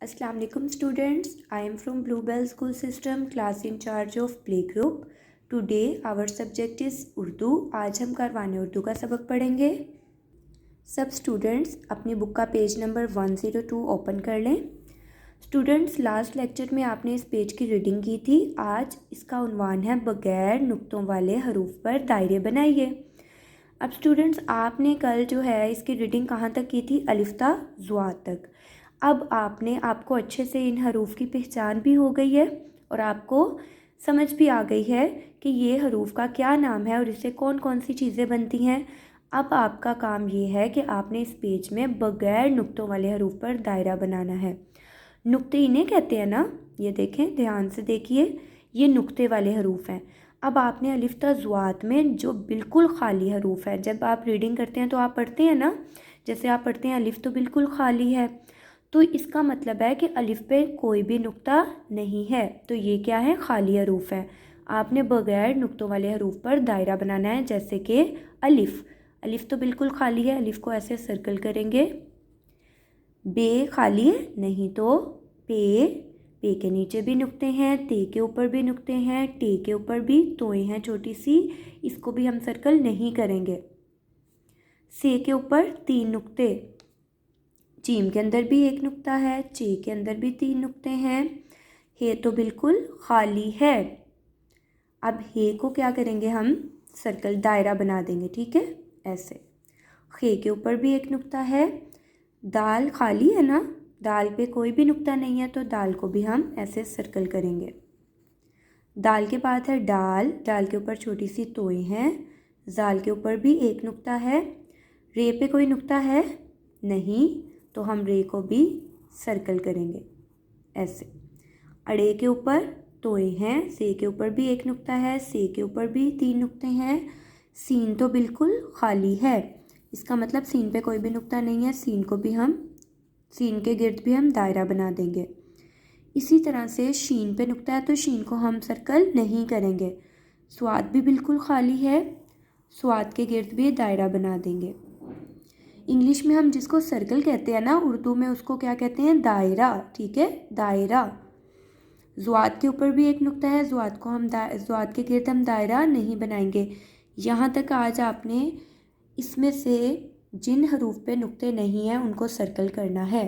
Assalamu alaikum students. I am from Bluebell School System, class in charge of play group. Today our subject is Urdu. आज हम कारवान उर्दू का सबक पढ़ेंगे. सब students अपनी बुक का पेज नंबर 102 ओपन कर लें. स्टूडेंट्स लास्ट लेक्चर में आपने इस पेज की रीडिंग की थी. आज इसका उन्वान है बगैर नुक्तों वाले हरूफ पर दायरे बनाइए. अब स्टूडेंट्स आपने कल जो है इसकी रीडिंग कहाँ तक की थी? अलिफ्ता ज़ुआ तक. अब आपको अच्छे से इन हरूफ की पहचान भी हो गई है और आपको समझ भी आ गई है कि ये हरूफ का क्या नाम है और इससे कौन कौन सी चीज़ें बनती हैं. अब आपका काम ये है कि आपने इस पेज में बगैर नुक्तों वाले हरूफ पर दायरा बनाना है. नुक्ते इन्हें कहते हैं ना. ये देखें, ध्यान से देखिए, ये नुक्ते वाले हरूफ हैं. अब आपने अलिफ्ता ज़ुआत में जो बिल्कुल खाली हरूफ है, जब आप रीडिंग करते हैं तो आप पढ़ते हैं ना, जैसे आप पढ़ते हैं अलिफ तो बिल्कुल खाली है, तो इसका मतलब है कि अलिफ पे कोई भी नुक्ता नहीं है. तो ये क्या है? खाली हरूफ है. आपने बगैर नुक्तों वाले हरूफ पर दायरा बनाना है. जैसे कि अलिफ, अलिफ तो बिल्कुल खाली है, अलिफ को ऐसे सर्कल करेंगे. बे खाली है नहीं, तो पे, पे के नीचे भी नुक्ते हैं, ते के ऊपर भी नुक्ते हैं, टे के ऊपर भी तोएं हैं छोटी सी, इसको भी हम सर्कल नहीं करेंगे. से के ऊपर 3 नुक्ते, जीम के अंदर भी 1 नुक्ता है, चे के अंदर भी 3 नुक्ते हैं. हे तो बिल्कुल खाली है. अब हे को क्या करेंगे? हम सर्कल दायरा बना देंगे. ठीक है, ऐसे. खे के ऊपर भी 1 नुक्ता है. दाल खाली है ना, दाल पे कोई भी नुक्ता नहीं है, तो दाल को भी हम ऐसे सर्कल करेंगे. दाल के बाद है डाल, डाल के ऊपर छोटी सी तोएं हैं. जाल के ऊपर भी 1 नुक्ता है. रे पे कोई नुक्ता है नहीं, तो हम रे को भी सर्कल करेंगे ऐसे. अड़े के ऊपर तोएं हैं, से के ऊपर भी 1 नुक्ता है, से के ऊपर भी 3 नुक्ते हैं. सीन तो बिल्कुल खाली है, इसका मतलब सीन पे कोई भी नुक्ता नहीं है. सीन के गिर्द भी हम दायरा बना देंगे. इसी तरह से शीन पे नुक्ता है तो शीन को हम सर्कल नहीं करेंगे. स्वाद भी बिल्कुल खाली है, स्वाद के गिर्द भी दायरा बना देंगे. इंग्लिश में हम जिसको सर्कल कहते हैं ना, उर्दू में उसको क्या कहते हैं? दायरा. ठीक है, दायरा. ज़ुआत के ऊपर भी 1 नुक्ता है, ज़ुआत के गिर्द हम दायरा नहीं बनाएंगे. यहाँ तक आज आपने इसमें से जिन हरूफ पे नुक्ते नहीं हैं उनको सर्कल करना है.